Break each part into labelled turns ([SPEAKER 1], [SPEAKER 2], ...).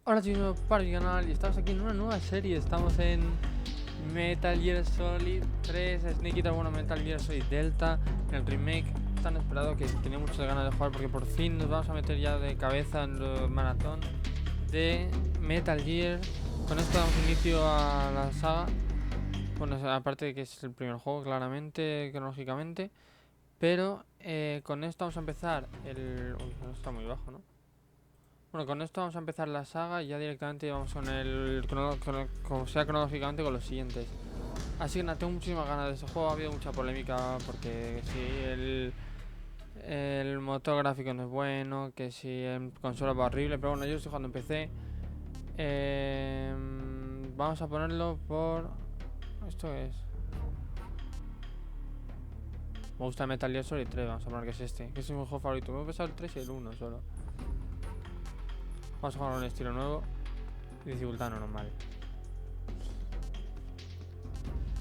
[SPEAKER 1] Hola chicos, para el canal y estamos aquí en una nueva serie. Estamos en Metal Gear Solid 3 Snake Eater, bueno, Metal Gear Solid Delta, el remake tan esperado que tenía muchas ganas de jugar porque por fin nos vamos a meter ya de cabeza en el maratón de Metal Gear. Con esto damos inicio a la saga. Bueno, aparte de que es el primer juego, claramente, cronológicamente. Pero con esto vamos a empezar el... Uy, no está muy bajo, ¿no? Bueno, con esto vamos a empezar la saga y ya directamente vamos con el como sea cronológicamente con los siguientes. Así que nada, tengo muchísimas ganas de ese juego. Ha habido mucha polémica porque si el motor gráfico no es bueno, que si en consola va horrible, pero bueno, yo estoy jugando en PC. Vamos a ponerlo por... ¿Esto es? Me gusta Metal Gear Solid 3, vamos a poner que es este, que es mi juego favorito. Me he pasado el 3 y el 1 solo. Vamos a jugar un estilo nuevo y dificultad no normal.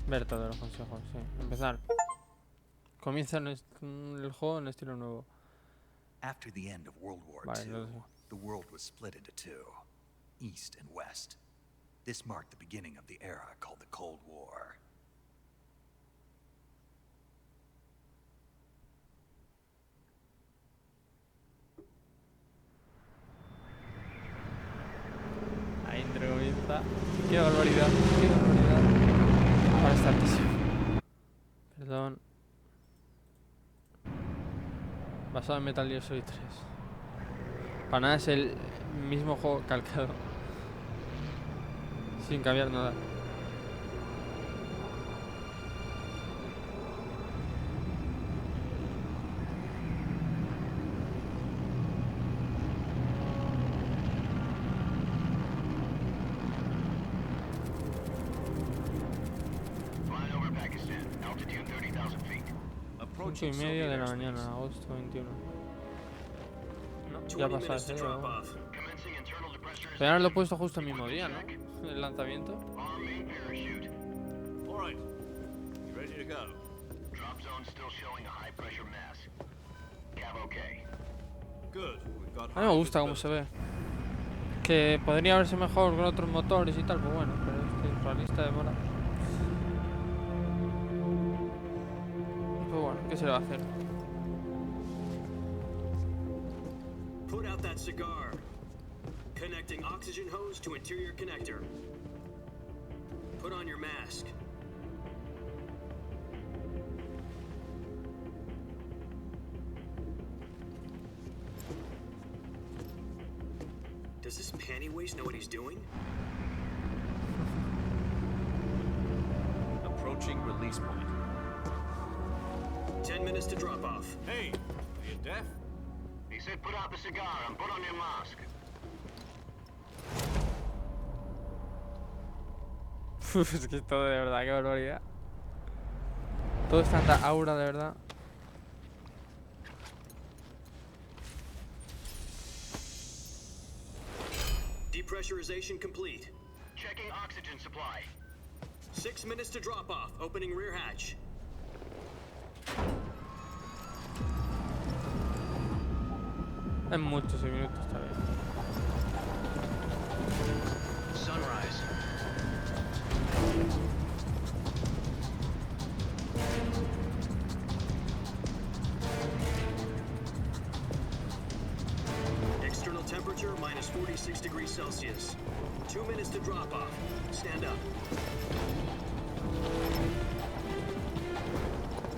[SPEAKER 1] Ver todos los consejos, sí. Empezar. Comienza el juego en estilo nuevo.
[SPEAKER 2] After the end of World War II, the world was split into two, East and West. This marked the beginning of the era called the Cold War.
[SPEAKER 1] Ahí entre comienza. Qué barbaridad, qué barbaridad. Ahora está altísimo. Perdón. Basado en Metal Gear Solid 3. Para nada es el mismo juego calcado. Sin cambiar nada.
[SPEAKER 3] Flying over Pakistan, altitude 30,000 feet.
[SPEAKER 1] 5:30 de la mañana, agosto 21. No, ya pasó ese día.
[SPEAKER 3] Commencing internal depressors.
[SPEAKER 1] Pero ahora lo he puesto justo el mismo día, ¿no? El lanzamiento.
[SPEAKER 3] On main parachute.
[SPEAKER 4] All right. You ready to go?
[SPEAKER 3] Drop zone still showing a high pressure mass. Cav okay.
[SPEAKER 4] Good. We've got
[SPEAKER 1] A mí me gusta cómo se ve. Que podría verse mejor con otros motores y tal, pues bueno, pero este realista de mola. Pues bueno, ¿qué se le va a hacer?
[SPEAKER 5] Put out that cigar. Connecting oxygen hose to interior connector. Put on your mask. Does this panty waste know what he's doing?
[SPEAKER 4] approaching release point.
[SPEAKER 5] 10 minutes to drop off.
[SPEAKER 4] Hey, are you deaf?
[SPEAKER 3] He said put out the cigar and put on your mask.
[SPEAKER 1] Es que todo de verdad, qué barbaridad. Todo es tanta aura de verdad.
[SPEAKER 5] Depressurization complete.
[SPEAKER 3] Checking oxygen supply.
[SPEAKER 5] 6 minutes to drop off. Opening rear hatch.
[SPEAKER 1] En muchos minutos está bien.
[SPEAKER 3] Sunrise.
[SPEAKER 5] External temperature minus 46 degrees Celsius. 2 minutes to drop off. Stand up.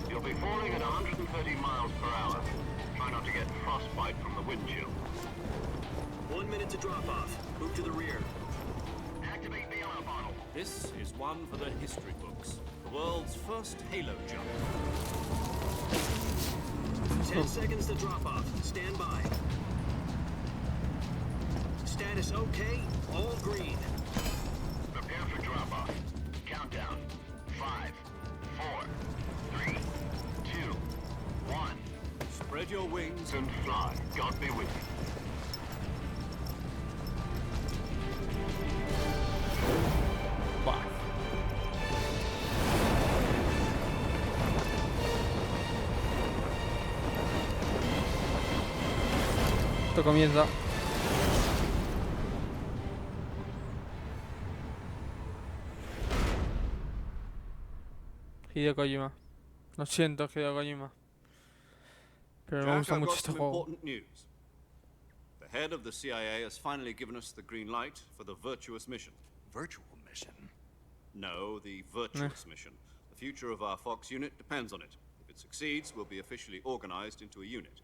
[SPEAKER 3] You'll be falling at 130 miles per hour. Try not to get frostbite from the wind chill.
[SPEAKER 5] 1 minute to drop off. Move to the rear.
[SPEAKER 3] Activate the air bottle.
[SPEAKER 4] This is one for the history books. The world's first halo jump.
[SPEAKER 5] 10 seconds to drop off. Stand by. Status okay. All green.
[SPEAKER 3] Prepare for drop-off. Countdown. 5, 4, 3, 2, 1.
[SPEAKER 4] Spread your wings
[SPEAKER 3] And fly. God be with you.
[SPEAKER 1] Buah. Esto comienza. Hideo Kojima. Lo siento, Hideo Kojima. Pero me
[SPEAKER 4] Jack,
[SPEAKER 1] gusta
[SPEAKER 4] I've
[SPEAKER 1] mucho
[SPEAKER 4] got
[SPEAKER 1] este
[SPEAKER 4] some
[SPEAKER 1] juego.
[SPEAKER 4] important news. The head of the CIA has finally given us the green light for the virtuous mission.
[SPEAKER 2] Virtual mission?
[SPEAKER 4] No, the virtuous mission. The future of our Fox unit depends on it. If it succeeds, we'll be officially organized into a unit.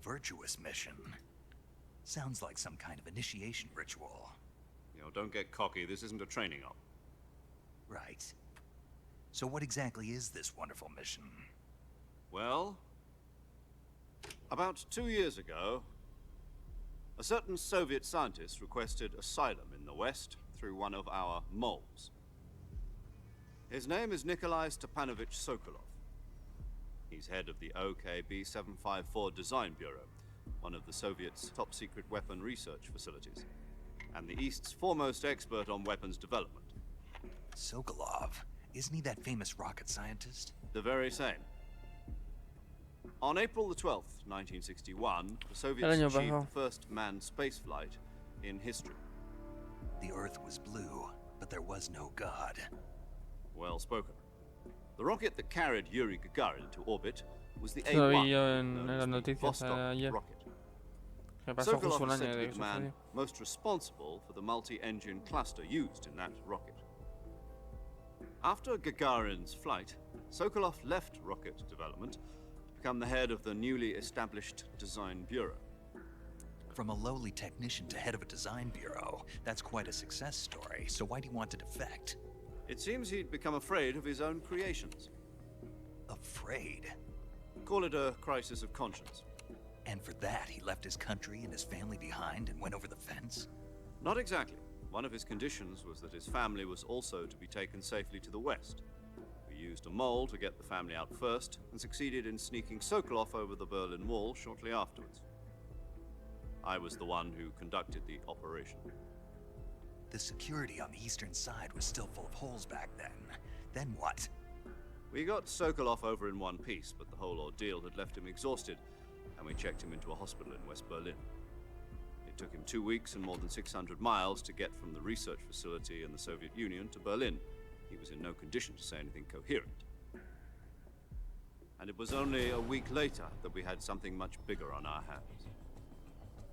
[SPEAKER 2] Virtuous mission? Sounds like some kind of initiation ritual.
[SPEAKER 4] You know, don't get cocky. This isn't a training op.
[SPEAKER 2] Right. So what exactly is this wonderful mission?
[SPEAKER 4] Well, about 2 years ago, a certain Soviet scientist requested asylum in the West through one of our moles. His name is Nikolai Stepanovich Sokolov. He's head of the OKB 754 Design Bureau, one of the Soviets' top-secret weapon research facilities, and the East's foremost expert on weapons development.
[SPEAKER 2] Sokolov? Isn't he that famous rocket scientist?
[SPEAKER 4] The very same. On April the 12th, 1961, the Soviets
[SPEAKER 1] El año
[SPEAKER 4] achieved
[SPEAKER 1] pasado.
[SPEAKER 4] the first manned spaceflight in history.
[SPEAKER 2] The Earth was blue, but there was no God.
[SPEAKER 4] Well spoken. The rocket that carried Yuri Gagarin to orbit was the
[SPEAKER 1] Lo vi
[SPEAKER 4] A1,
[SPEAKER 1] yo en
[SPEAKER 4] known
[SPEAKER 1] las
[SPEAKER 4] as the
[SPEAKER 1] noticias
[SPEAKER 4] Vostok
[SPEAKER 1] ayer.
[SPEAKER 4] rocket.
[SPEAKER 1] Me pasó justo
[SPEAKER 4] Sokolov
[SPEAKER 1] un
[SPEAKER 4] is
[SPEAKER 1] año
[SPEAKER 4] said to
[SPEAKER 1] de
[SPEAKER 4] be
[SPEAKER 1] que
[SPEAKER 4] the man
[SPEAKER 1] sucedió.
[SPEAKER 4] most responsible for the multi-engine cluster used in that rocket. After Gagarin's flight, Sokolov left rocket development to become the head of the newly established Design Bureau.
[SPEAKER 2] From a lowly technician to head of a design bureau, that's quite a success story. So why do you want to defect?
[SPEAKER 4] It seems he'd become afraid of his own creations.
[SPEAKER 2] Afraid?
[SPEAKER 4] Call it a crisis of conscience.
[SPEAKER 2] And for that, he left his country and his family behind and went over the fence?
[SPEAKER 4] Not exactly. One of his conditions was that his family was also to be taken safely to the west. We used a mole to get the family out first, and succeeded in sneaking Sokolov over the Berlin Wall shortly afterwards. I was the one who conducted the operation.
[SPEAKER 2] The security on the eastern side was still full of holes back then. Then what?
[SPEAKER 4] We got Sokolov over in one piece, but the whole ordeal had left him exhausted, and we checked him into a hospital in West Berlin. It took him 2 weeks and more than 600 miles to get from the research facility in the Soviet Union to Berlin. He was in no condition to say anything coherent. And it was only a week later that we had something much bigger on our hands.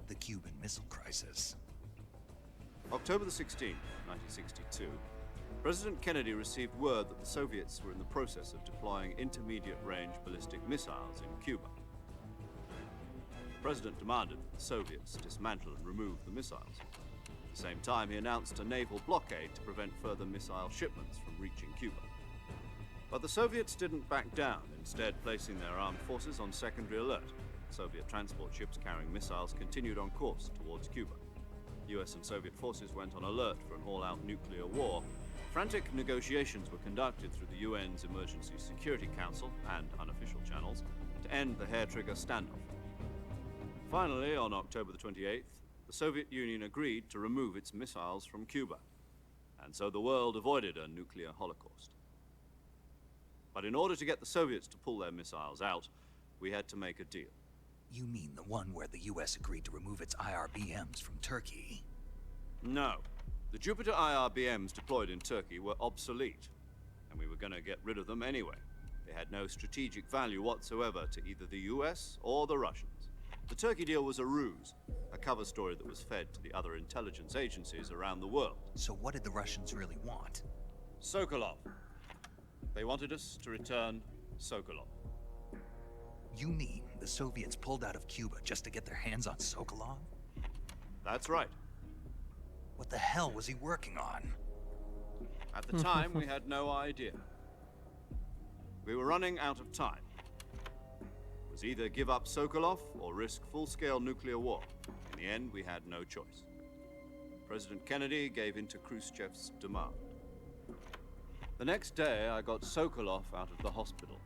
[SPEAKER 2] The Cuban Missile Crisis.
[SPEAKER 4] October the 16th, 1962, President Kennedy received word that the Soviets were in the process of deploying intermediate-range ballistic missiles in Cuba. The President demanded that the Soviets dismantle and remove the missiles. At the same time, he announced a naval blockade to prevent further missile shipments from reaching Cuba. But the Soviets didn't back down, instead placing their armed forces on secondary alert. Soviet transport ships carrying missiles continued on course towards Cuba. US and Soviet forces went on alert for an all-out nuclear war. Frantic negotiations were conducted through the UN's Emergency Security Council and unofficial channels to end the hair-trigger standoff. Finally, on October the 28th, the Soviet Union agreed to remove its missiles from Cuba, and so the world avoided a nuclear holocaust. But in order to get the Soviets to pull their missiles out, we had to make a deal.
[SPEAKER 2] You mean the one where the US agreed to remove its IRBMs from Turkey?
[SPEAKER 4] No. The Jupiter IRBMs deployed in Turkey were obsolete, and we were going to get rid of them anyway. They had no strategic value whatsoever to either the US or the Russians. The Turkey deal was a ruse, a cover story that was fed to the other intelligence agencies around the world.
[SPEAKER 2] So what did the Russians really want?
[SPEAKER 4] Sokolov. They wanted us to return Sokolov.
[SPEAKER 2] You mean the Soviets pulled out of Cuba just to get their hands on Sokolov?
[SPEAKER 4] That's right.
[SPEAKER 2] What the hell was he working on?
[SPEAKER 4] At the time, we had no idea. We were running out of time. It was either give up Sokolov or risk full-scale nuclear war. In the end, we had no choice. President Kennedy gave in to Khrushchev's demand. The next day, I got Sokolov out of the hospital,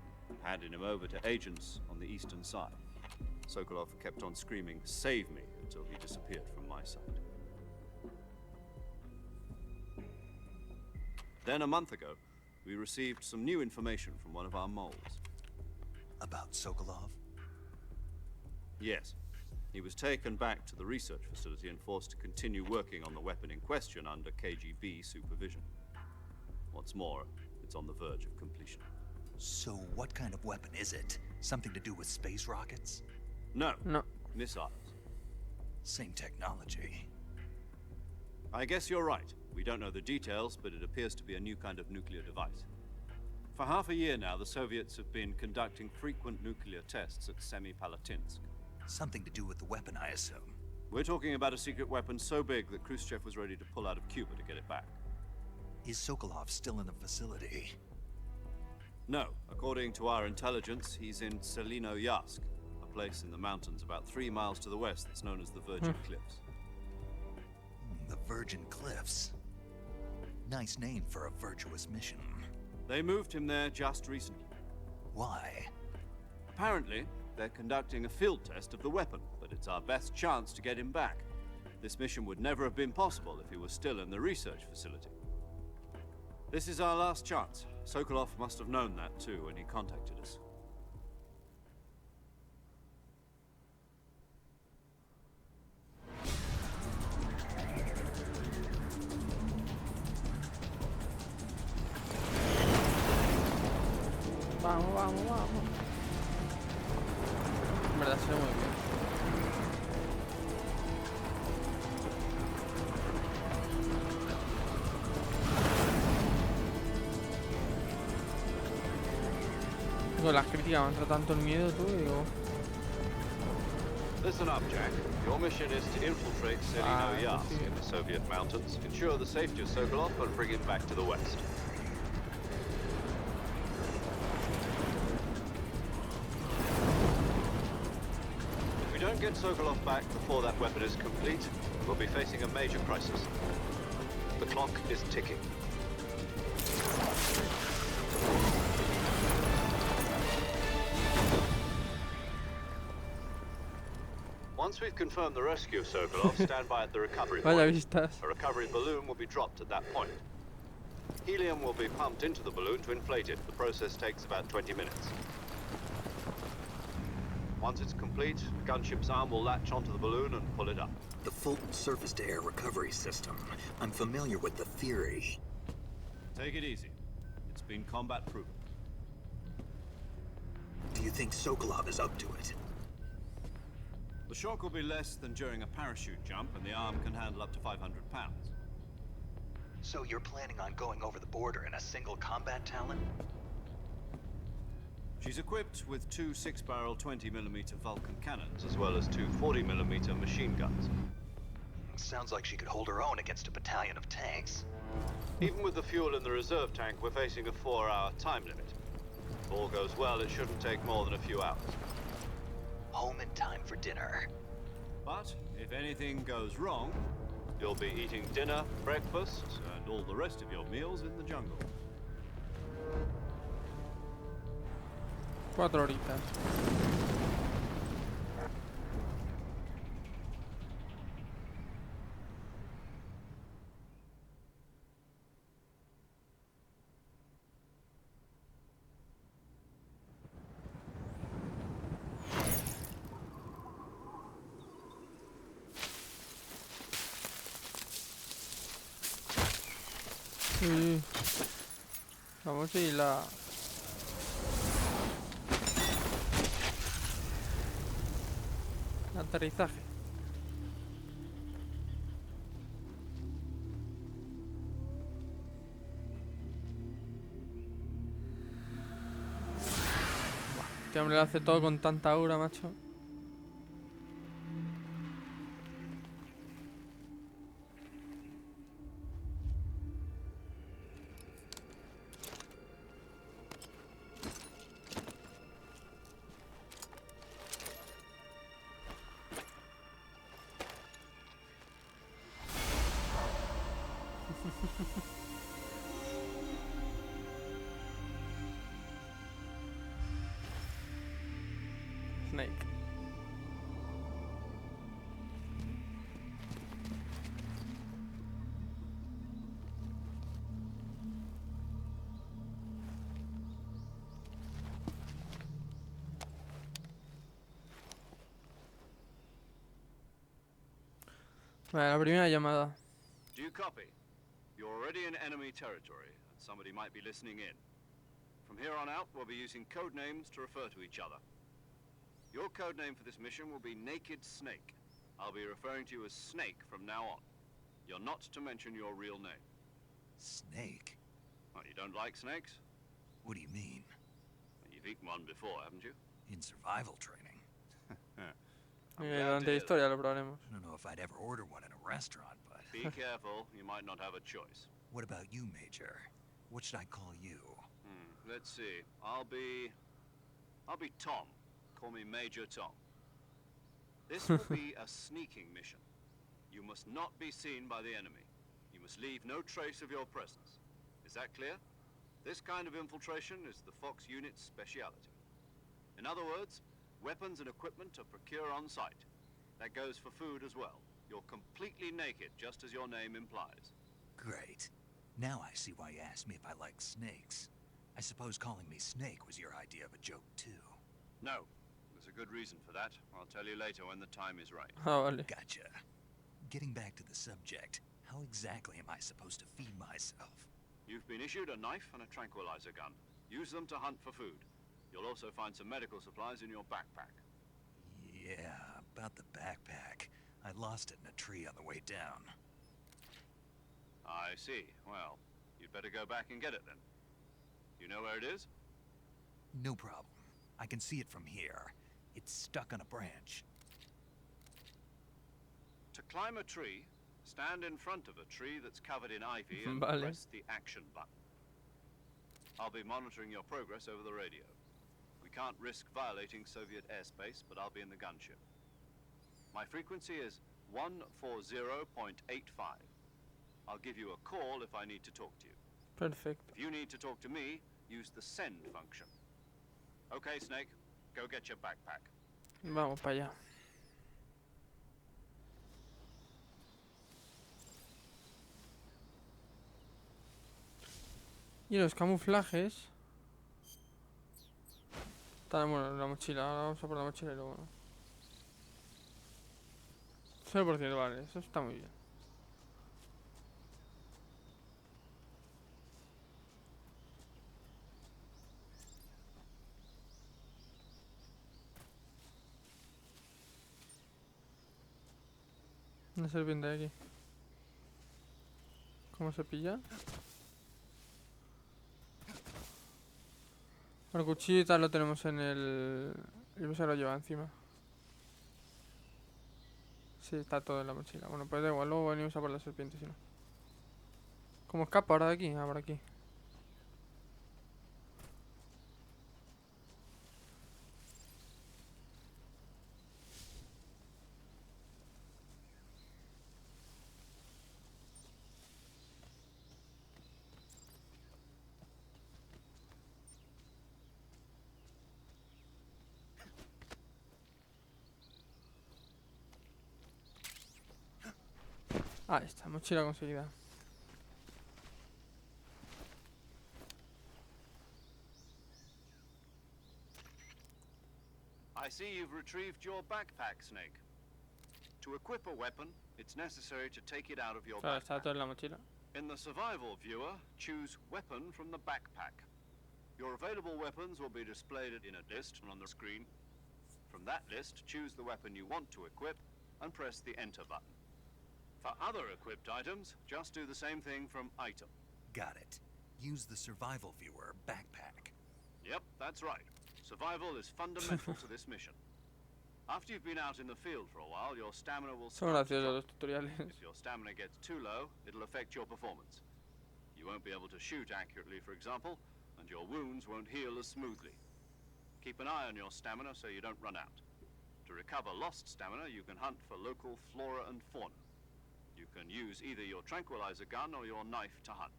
[SPEAKER 4] handing him over to agents on the eastern side. Sokolov kept on screaming, "Save me," until he disappeared from my sight. Then, a month ago, we received some new information from one of our moles.
[SPEAKER 2] About Sokolov?
[SPEAKER 4] Yes. He was taken back to the research facility and forced to continue working on the weapon in question under KGB supervision. What's more, it's on the verge of completion.
[SPEAKER 2] So what kind of weapon is it? Something to do with space rockets?
[SPEAKER 4] No.
[SPEAKER 1] No.
[SPEAKER 4] Missiles.
[SPEAKER 2] Same technology.
[SPEAKER 4] I guess you're right. We don't know the details, but it appears to be a new kind of nuclear device. For half a year now, the Soviets have been conducting frequent nuclear tests at Semipalatinsk.
[SPEAKER 2] Something to do with the weapon, I assume.
[SPEAKER 4] We're talking about a secret weapon so big that Khrushchev was ready to pull out of Cuba to get it back.
[SPEAKER 2] Is Sokolov still in the facility?
[SPEAKER 4] No. According to our intelligence, he's in Selino-Yarsk, a place in the mountains about 3 miles to the west that's known as the Virgin Cliffs.
[SPEAKER 2] The Virgin Cliffs. Nice name for a virtuous mission.
[SPEAKER 4] They moved him there just recently.
[SPEAKER 2] Why?
[SPEAKER 4] Apparently, they're conducting a field test of the weapon, but it's our best chance to get him back. This mission would never have been possible if he was still in the research facility. This is our last chance. Sokolov must have known that too when he contacted us.
[SPEAKER 1] Vamos, vamos, vamos. En verdad se ve muy bien. Digo, las críticas me entra tanto el miedo, tú, digo.
[SPEAKER 4] Listen up, Jack. Your mission is to infiltrate Selino-Yarsk in the Soviet mountains, ensure the safety of Sokolov, and bring him back to the west. If we don't get Sokolov back before that weapon is complete, we'll be facing a major crisis. The clock is ticking. Once we've confirmed the rescue of Sokolov, stand by at the recovery
[SPEAKER 1] Vaya
[SPEAKER 4] point.
[SPEAKER 1] vistas.
[SPEAKER 4] A recovery balloon will be dropped at that point. Helium will be pumped into the balloon to inflate it. The process takes about 20 minutes. Once it's complete, the gunship's arm will latch onto the balloon and pull it up.
[SPEAKER 6] The Fulton surface-to-air recovery system. I'm familiar with the theory.
[SPEAKER 4] Take it easy. It's been combat-proven.
[SPEAKER 6] Do you think Sokolov is up to it?
[SPEAKER 4] The shock will be less than during a parachute jump, and the arm can handle up to 500 pounds.
[SPEAKER 2] So you're planning on going over the border in a single combat Talon?
[SPEAKER 4] She's equipped with 2 6-barrel 20mm Vulcan cannons, as well as 2 40mm machine guns.
[SPEAKER 2] Sounds like she could hold her own against a battalion of tanks.
[SPEAKER 4] Even with the fuel in the reserve tank, we're facing a 4-hour time limit. If all goes well, it shouldn't take more than a few hours.
[SPEAKER 2] Home in time for dinner.
[SPEAKER 4] But if anything goes wrong, you'll be eating dinner, breakfast, and all the rest of your meals in the jungle.
[SPEAKER 1] 4 horitas. Sí. Vamos a ir la... aterrizaje. Este hombre lo hace todo con tanta aura, macho. Snake. Vale, la primera llamada.
[SPEAKER 4] Do you copy? You're already in enemy territory, and somebody might be listening in. From here on out, we'll be using code names to refer to each other. Your code name for this mission will be Naked Snake. I'll be referring to you as Snake from now on. You're not to mention your real name.
[SPEAKER 2] Snake?
[SPEAKER 4] Oh, you don't like snakes?
[SPEAKER 2] What do you mean?
[SPEAKER 4] You've eaten one before, haven't you?
[SPEAKER 2] In survival training?
[SPEAKER 1] Durante la historia lo probaremos.
[SPEAKER 2] I don't know if I'd ever order one in a restaurant, but...
[SPEAKER 4] Be careful, you might not have a choice.
[SPEAKER 2] What about you, Major? What should I call you?
[SPEAKER 4] Let's see. I'll be Tom. Call me Major Tom. This will be a sneaking mission. You must not be seen by the enemy. You must leave no trace of your presence. Is that clear? This kind of infiltration is the Fox unit's speciality. In other words, weapons and equipment are procured on site. That goes for food as well. You're completely naked, just as your name implies.
[SPEAKER 2] Great. Now I see why you asked me if I like snakes. I suppose calling me Snake was your idea of a joke, too.
[SPEAKER 4] No. There's a good reason for that. I'll tell you later when the time is right.
[SPEAKER 1] Ah, vale.
[SPEAKER 2] Gotcha. Getting back to the subject, how exactly am I supposed to feed myself?
[SPEAKER 4] You've been issued a knife and a tranquilizer gun. Use them to hunt for food. You'll also find some medical supplies in your backpack.
[SPEAKER 2] Yeah, about the backpack. I lost it in a tree on the way down.
[SPEAKER 4] I see. Well, you'd better go back and get it then. You know where it is?
[SPEAKER 2] No problem. I can see it from here. It's stuck on a branch.
[SPEAKER 4] To climb a tree, stand in front of a tree that's covered in ivy and
[SPEAKER 1] Vale.
[SPEAKER 4] press the action button. I'll be monitoring your progress over the radio. We can't risk violating Soviet airspace, but I'll be in the gunship. My frequency is 140.85. I'll give you a call if I need to talk to you.
[SPEAKER 1] Perfecto.
[SPEAKER 4] If you need to talk to me, use the send function. Okay, Snake, go get your backpack.
[SPEAKER 1] Vamos para allá. Y los camuflajes están, bueno, en la mochila. Ahora vamos a por la mochila y luego. 0%, vale, eso está muy bien. Una serpiente aquí. ¿Cómo se pilla? El cuchillo y tal lo tenemos en el... Yo se lo lleva encima. Sí, está todo en la mochila. Bueno, pues da igual, luego venimos a por la serpiente, si no. ¿Cómo escapa ahora de aquí? Ah, por aquí. Ahí está, mochila conseguida.
[SPEAKER 4] I see you've retrieved your backpack, Snake. To equip a weapon, it's necessary to take it out of your
[SPEAKER 1] Claro, está
[SPEAKER 4] backpack.
[SPEAKER 1] todo en la mochila.
[SPEAKER 4] In the survival viewer, choose weapon from the backpack. Your available weapons will be displayed in a list on the screen. From that list, choose the weapon you want to equip and press the enter button. For other equipped items, just do the same thing from item.
[SPEAKER 2] Got it. Use the survival viewer backpack.
[SPEAKER 4] Yep, that's right. Survival is fundamental to this mission. After you've been out in the field for a while, your stamina will
[SPEAKER 1] Son
[SPEAKER 4] start to
[SPEAKER 1] graciosos
[SPEAKER 4] drop.
[SPEAKER 1] los tutoriales.
[SPEAKER 4] If your stamina gets too low, it'll affect your performance. You won't be able to shoot accurately, for example, and your wounds won't heal as smoothly. Keep an eye on your stamina so you don't run out. To recover lost stamina, you can hunt for local flora and fauna. You can use either your tranquilizer gun or your knife to hunt.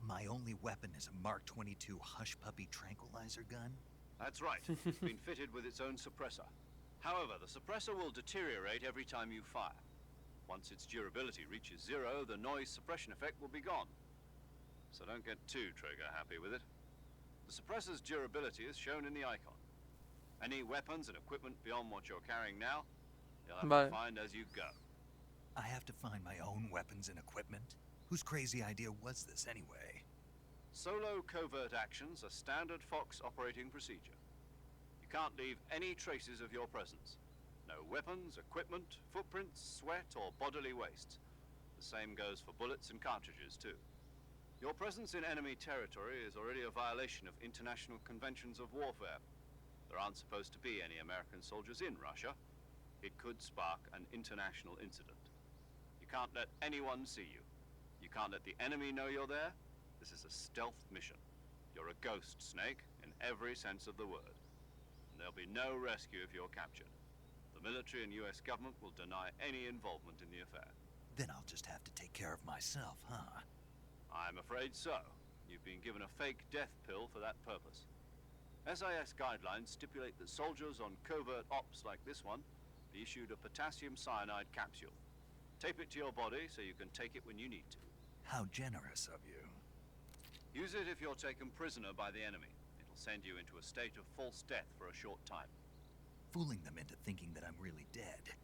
[SPEAKER 2] My only weapon is a Mark 22 Hush Puppy tranquilizer gun?
[SPEAKER 4] That's right. It's been fitted with its own suppressor. However, the suppressor will deteriorate every time you fire. Once its durability reaches 0, the noise suppression effect will be gone. So don't get too trigger happy with it. The suppressor's durability is shown in the icon. Any weapons and equipment beyond what you're carrying now, you'll have
[SPEAKER 1] Vale.
[SPEAKER 4] to find as you go.
[SPEAKER 2] I have to find my own weapons and equipment? Whose crazy idea was this anyway?
[SPEAKER 4] Solo covert actions are standard Fox operating procedure. You can't leave any traces of your presence. No weapons, equipment, footprints, sweat, or bodily wastes. The same goes for bullets and cartridges, too. Your presence in enemy territory is already a violation of international conventions of warfare. There aren't supposed to be any American soldiers in Russia. It could spark an international incident. You can't let anyone see you. You can't let the enemy know you're there. This is a stealth mission. You're a ghost, Snake, in every sense of the word. And there'll be no rescue if you're captured. The military and US government will deny any involvement in the affair.
[SPEAKER 2] Then I'll just have to take care of myself, huh?
[SPEAKER 4] I'm afraid so. You've been given a fake death pill for that purpose. SIS guidelines stipulate that soldiers on covert ops like this one be issued a potassium cyanide capsule. Tape it to your body so you can take it when you need to.
[SPEAKER 2] How generous of you.
[SPEAKER 4] Use it if you're taken prisoner by the enemy. It'll send you into a state of false death for a short time.
[SPEAKER 2] Fooling them into thinking that I'm really dead.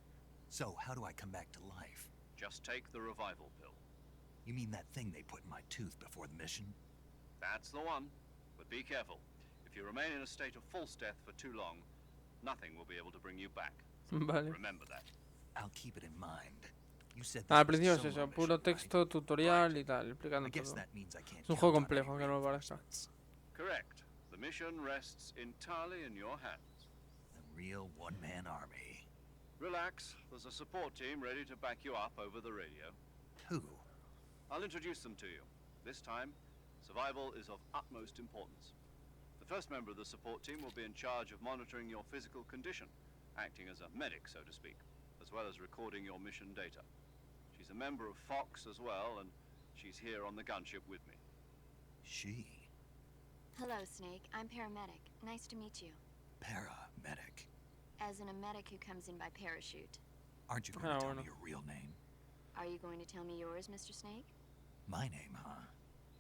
[SPEAKER 2] So how do I come back to life?
[SPEAKER 4] Just take the revival pill.
[SPEAKER 2] You mean that thing they put in my tooth before the mission?
[SPEAKER 4] That's the one. But be careful. If you remain in a state of false death for too long, nothing will be able to bring you back.
[SPEAKER 1] Vale.
[SPEAKER 4] Remember that.
[SPEAKER 2] I'll keep it in mind. You said
[SPEAKER 1] Al
[SPEAKER 2] this was
[SPEAKER 1] principio
[SPEAKER 2] a
[SPEAKER 1] es eso,
[SPEAKER 2] solo
[SPEAKER 1] puro
[SPEAKER 2] mission,
[SPEAKER 1] texto,
[SPEAKER 2] right?
[SPEAKER 1] tutorial y tal, explicando
[SPEAKER 2] I guess
[SPEAKER 1] todo.
[SPEAKER 2] that means I can't
[SPEAKER 1] Es un
[SPEAKER 2] count
[SPEAKER 1] juego
[SPEAKER 2] on any
[SPEAKER 1] complejo, aunque no lo parezca.
[SPEAKER 2] reinforcements.
[SPEAKER 4] Correct. The mission rests entirely in your hands.
[SPEAKER 2] A real one-man army.
[SPEAKER 4] Relax. There's a support team ready to back you up over the radio.
[SPEAKER 2] Who?
[SPEAKER 4] I'll introduce them to you. This time, survival is of utmost importance. The first member of the support team will be in charge of monitoring your physical condition, acting as a medic, so to speak, as well as recording your mission data. She's a member of Fox as well, and she's here on the gunship with me.
[SPEAKER 2] She.
[SPEAKER 7] Hello, Snake. I'm paramedic. Nice to meet you.
[SPEAKER 2] Paramedic.
[SPEAKER 7] As in a medic who comes in by parachute.
[SPEAKER 2] Aren't you going to
[SPEAKER 1] Ah,
[SPEAKER 2] tell
[SPEAKER 1] bueno.
[SPEAKER 2] me your real name?
[SPEAKER 7] Are you going to tell me yours, Mr. Snake?
[SPEAKER 2] My name, huh?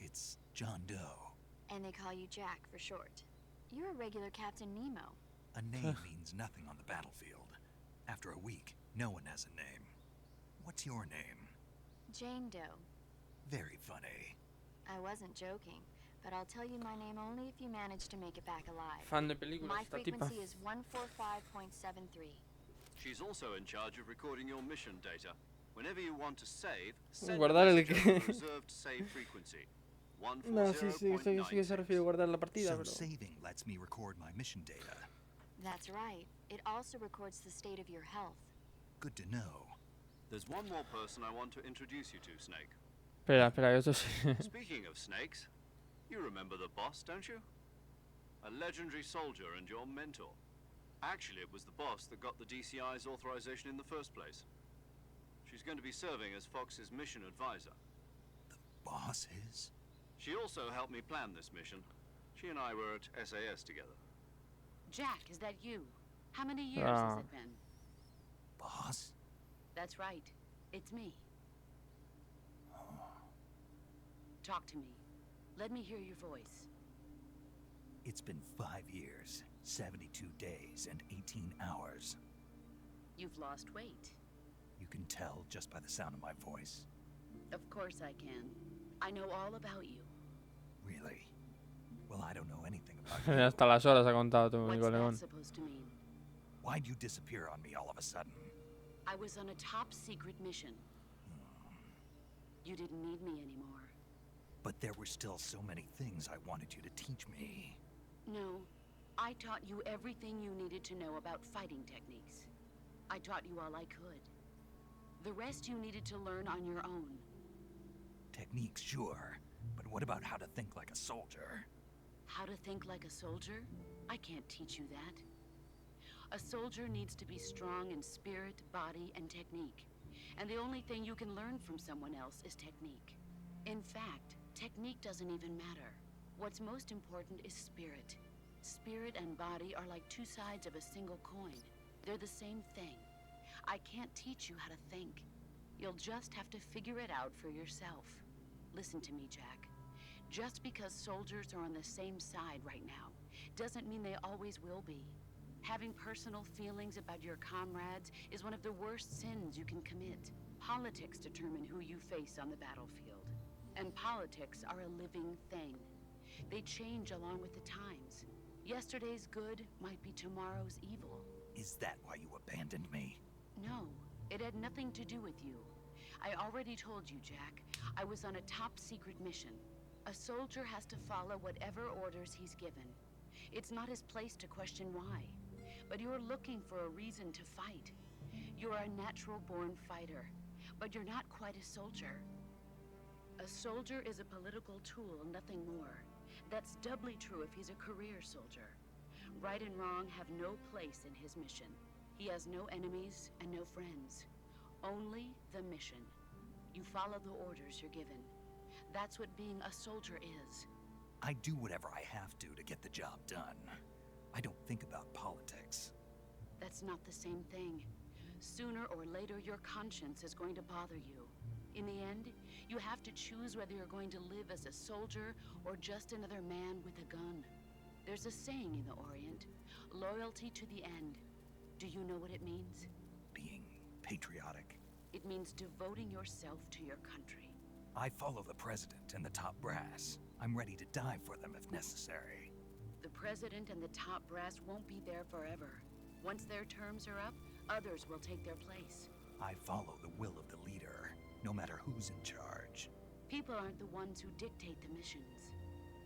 [SPEAKER 2] It's John Doe.
[SPEAKER 7] And they call you Jack for short. You're a regular Captain Nemo.
[SPEAKER 2] A name means nothing on the battlefield. After a week, no one has a name. What's your name?
[SPEAKER 7] Jane Doe.
[SPEAKER 2] Very funny.
[SPEAKER 7] I wasn't joking, but I'll tell you my name only if you manage to make it back alive.
[SPEAKER 1] Fan de películas,
[SPEAKER 7] My
[SPEAKER 1] esta tipa.
[SPEAKER 7] frequency is 145.73.
[SPEAKER 4] She's also in charge of recording your mission data. Whenever you want to save, send a
[SPEAKER 1] Guardar el
[SPEAKER 4] message
[SPEAKER 1] que-
[SPEAKER 4] over the reserved save frequency.
[SPEAKER 1] No, sí, sí, sé que se refiere a
[SPEAKER 4] 140.96.
[SPEAKER 1] guardar la partida,
[SPEAKER 2] So
[SPEAKER 1] pero...
[SPEAKER 2] saving lets me record my mission data.
[SPEAKER 7] That's right. It also records the state of your health.
[SPEAKER 2] Good to know.
[SPEAKER 4] There's one more person I want to introduce you to, Snake.
[SPEAKER 1] Espera, espera, esto sí.
[SPEAKER 4] Speaking of snakes, you remember the boss, don't you? A legendary soldier and your mentor. Actually, it was the boss that got the DCI's authorization in the first place. She's going to be serving as Fox's mission advisor.
[SPEAKER 2] The boss is?
[SPEAKER 4] She also helped me plan this mission. She and I were at SAS together.
[SPEAKER 8] Jack, is that you? How many years has it been?
[SPEAKER 2] Boss?
[SPEAKER 8] That's right. It's me. Talk to me. Let me hear your voice.
[SPEAKER 2] It's been 5 years, 72 days, and 18 hours.
[SPEAKER 8] You've lost weight.
[SPEAKER 2] You can tell just by the sound of my voice.
[SPEAKER 8] Of course I can. I know all about you.
[SPEAKER 2] Really? Well, I don't know anything about you.
[SPEAKER 1] Hasta las horas ha contado tu
[SPEAKER 8] What's
[SPEAKER 1] colegón.
[SPEAKER 8] that supposed to mean?
[SPEAKER 2] Why'd you disappear on me all of a sudden?
[SPEAKER 8] I was on a top secret mission. You didn't need me anymore.
[SPEAKER 2] But there were still so many things I wanted you to teach me.
[SPEAKER 8] No, I taught you everything you needed to know about fighting techniques. I taught you all I could. The rest you needed to learn on your own.
[SPEAKER 2] Techniques, sure. But what about how to think like a soldier?
[SPEAKER 8] How to think like a soldier? I can't teach you that. A soldier needs to be strong in spirit, body, and technique. And the only thing you can learn from someone else is technique. In fact, technique doesn't even matter. What's most important is spirit. Spirit and body are like two sides of a single coin. They're the same thing. I can't teach you how to think. You'll just have to figure it out for yourself. Listen to me, Jack. Just because soldiers are on the same side right now doesn't mean they always will be. Having personal feelings about your comrades is one of the worst sins you can commit. Politics determine who you face on the battlefield. And politics are a living thing. They change along with the times. Yesterday's good might be tomorrow's evil.
[SPEAKER 2] Is that why you abandoned me?
[SPEAKER 8] No, it had nothing to do with you. I already told you, Jack. I was on a top-secret mission. A soldier has to follow whatever orders he's given. It's not his place to question why. But you're looking for a reason to fight. You're a natural-born fighter, but you're not quite a soldier. A soldier is a political tool, nothing more. That's doubly true if he's a career soldier. Right and wrong have no place in his mission. He has no enemies and no friends. Only the mission. You follow the orders you're given. That's what being a soldier is.
[SPEAKER 2] I do whatever I have to get the job done. I don't think about politics.
[SPEAKER 8] That's not the same thing. Sooner or later, your conscience is going to bother you. In the end, you have to choose whether you're going to live as a soldier or just another man with a gun. There's a saying in the Orient, loyalty to the end. Do you know what it means?
[SPEAKER 2] Being patriotic.
[SPEAKER 8] It means devoting yourself to your country.
[SPEAKER 2] I follow the president and the top brass. I'm ready to die for them if necessary.
[SPEAKER 8] The president and the top brass won't be there forever. Once their terms are up, others will take their place.
[SPEAKER 2] I follow the will of the leader, no matter who's in charge.
[SPEAKER 8] People aren't the ones who dictate the missions.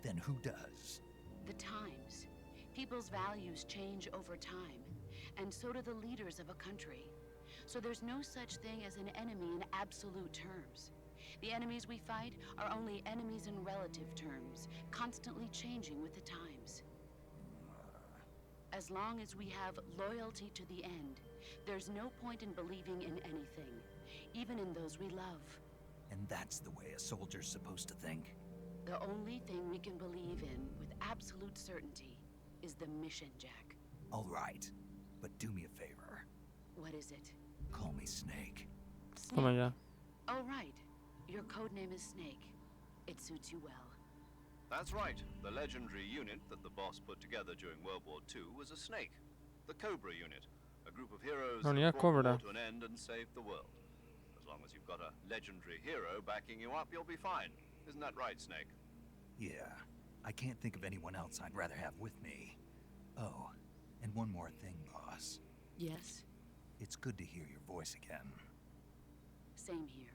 [SPEAKER 2] Then who does?
[SPEAKER 8] The times. People's values change over time, and so do the leaders of a country. So there's no such thing as an enemy in absolute terms. The enemies we fight are only enemies in relative terms, constantly changing with the times. As long as we have loyalty to the end, there's no point in believing in anything, even in those we love.
[SPEAKER 2] And that's the way a soldier's supposed to think?
[SPEAKER 8] The only thing we can believe in with absolute certainty is the mission, Jack.
[SPEAKER 2] All right, but do me a favor.
[SPEAKER 8] What is it?
[SPEAKER 2] Call me Snake.
[SPEAKER 1] Toma ya.
[SPEAKER 8] Oh, right. Your codename is Snake. It suits you well.
[SPEAKER 4] That's right. The legendary unit that the boss put together during World War II was a snake. The Cobra unit. A group of heroes
[SPEAKER 1] La
[SPEAKER 4] that
[SPEAKER 1] unidad
[SPEAKER 4] brought the
[SPEAKER 1] Cobra.
[SPEAKER 4] war to an end and saved the world. As long as you've got a legendary hero backing you up, you'll be fine. Isn't that right, Snake?
[SPEAKER 2] Yeah, I can't think of anyone else I'd rather have with me. Oh, and one more thing, boss.
[SPEAKER 8] Yes?
[SPEAKER 2] It's good to hear your voice again.
[SPEAKER 8] Same here.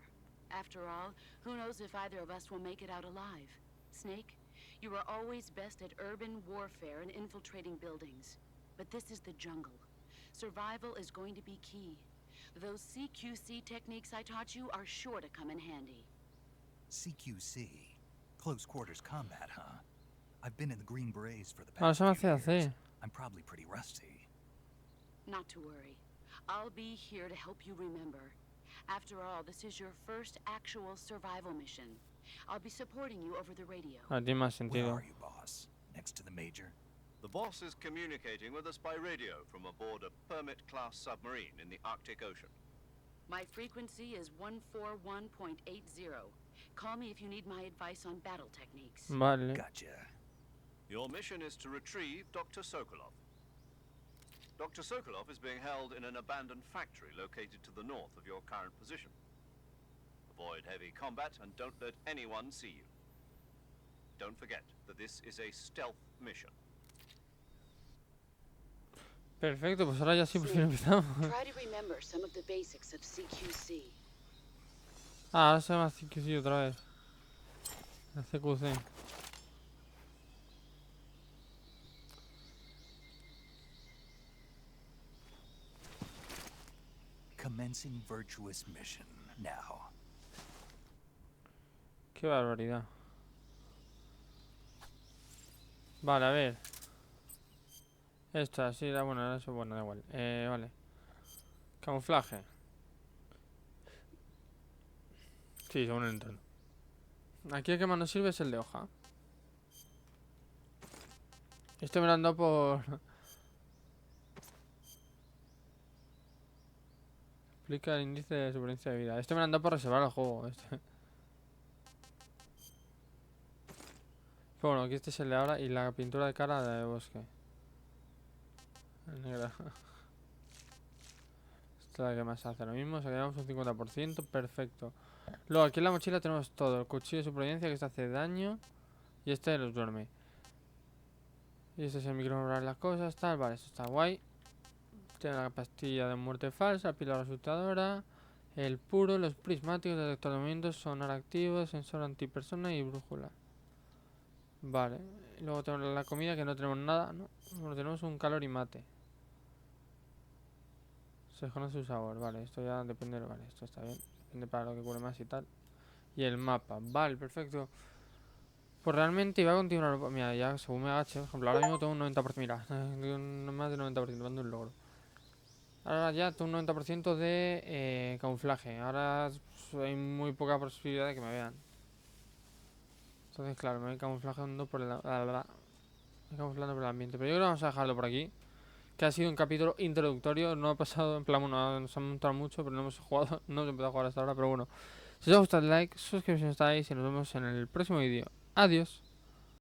[SPEAKER 8] After all, who knows if either of us will make it out alive? Snake, you are always best at urban warfare and infiltrating buildings. But this is the jungle. Survival is going to be key. Those CQC techniques I taught you are sure to come in handy.
[SPEAKER 2] CQC? Close quarters combat, huh? I've been in the Green Berets for the
[SPEAKER 1] Ah,
[SPEAKER 2] past
[SPEAKER 1] eso me
[SPEAKER 2] few
[SPEAKER 1] hacía
[SPEAKER 2] years.
[SPEAKER 1] así.
[SPEAKER 2] I'm probably pretty rusty.
[SPEAKER 8] Not to worry. I'll be here to help you remember. After all, this is your first actual survival mission. I'll be supporting you over the radio.
[SPEAKER 1] Ah, tiene más
[SPEAKER 2] Where
[SPEAKER 1] sentido.
[SPEAKER 2] are you, boss? Next to the Major?
[SPEAKER 4] The boss is communicating with us by radio from aboard a Permit-class submarine in the Arctic Ocean.
[SPEAKER 8] My frequency is 141.80. Call me if you need my advice on battle techniques.
[SPEAKER 1] Vale.
[SPEAKER 2] Gotcha.
[SPEAKER 4] Your mission is to retrieve Dr. Sokolov. Dr. Sokolov is being held in an abandoned factory located to the north of your current position. Avoid heavy combat and don't let anyone see you. Don't forget that this is a stealth mission.
[SPEAKER 1] Perfecto, pues ahora ya sí por fin empezamos.
[SPEAKER 8] Try to remember some of the basics of CQC.
[SPEAKER 1] Ah, ahora se llama CQC otra vez. La CQC.
[SPEAKER 2] Commencing virtuous mission now.
[SPEAKER 1] Qué barbaridad. Vale, a ver. Esta, sí, bueno, eso, bueno, da igual. Vale. Camuflaje. Sí, según el entorno. Aquí el que más nos sirve es el de hoja. Este me lo han dado por... Explica el índice de supervivencia de vida. Este me lo han dado por reservar el juego. Este. Pero bueno, aquí este es el de ahora y la pintura de cara de bosque. Negra. Esta es la que más hace lo mismo, sacamos un 50%, perfecto. Luego aquí en la mochila tenemos todo, el cuchillo de supervivencia que este hace daño Y este los duerme. Y este es el micrófono para las cosas, tal. Vale, esto está guay. Tiene la pastilla de muerte falsa, pila resultadora, el puro, los prismáticos, detector de movimientos, sonar activo, sensor antipersona y brújula. Vale, y luego tenemos la comida que no tenemos nada, ¿no? Bueno, tenemos un calorimate. Se desconoce su sabor, vale, esto ya depende, vale, esto está bien, depende para lo que cure más y tal. Y el mapa, vale, perfecto. Pues realmente iba a continuar, mira, ya según me agache, por ejemplo, ahora mismo tengo un 90%, mira, más de 90%, dando un logro. Ahora ya tengo un 90% de camuflaje, ahora hay muy poca posibilidad de que me vean. Entonces, claro, me voy camuflando por camuflando por el ambiente. Pero yo creo que vamos a dejarlo por aquí. Que ha sido un capítulo introductorio. No ha pasado, en plan, bueno, nos ha montado mucho, pero no hemos jugado, no hemos empezado a jugar hasta ahora. Pero bueno, si os ha gustado, like, suscribiros si no estáis y nos vemos en el próximo vídeo. Adiós.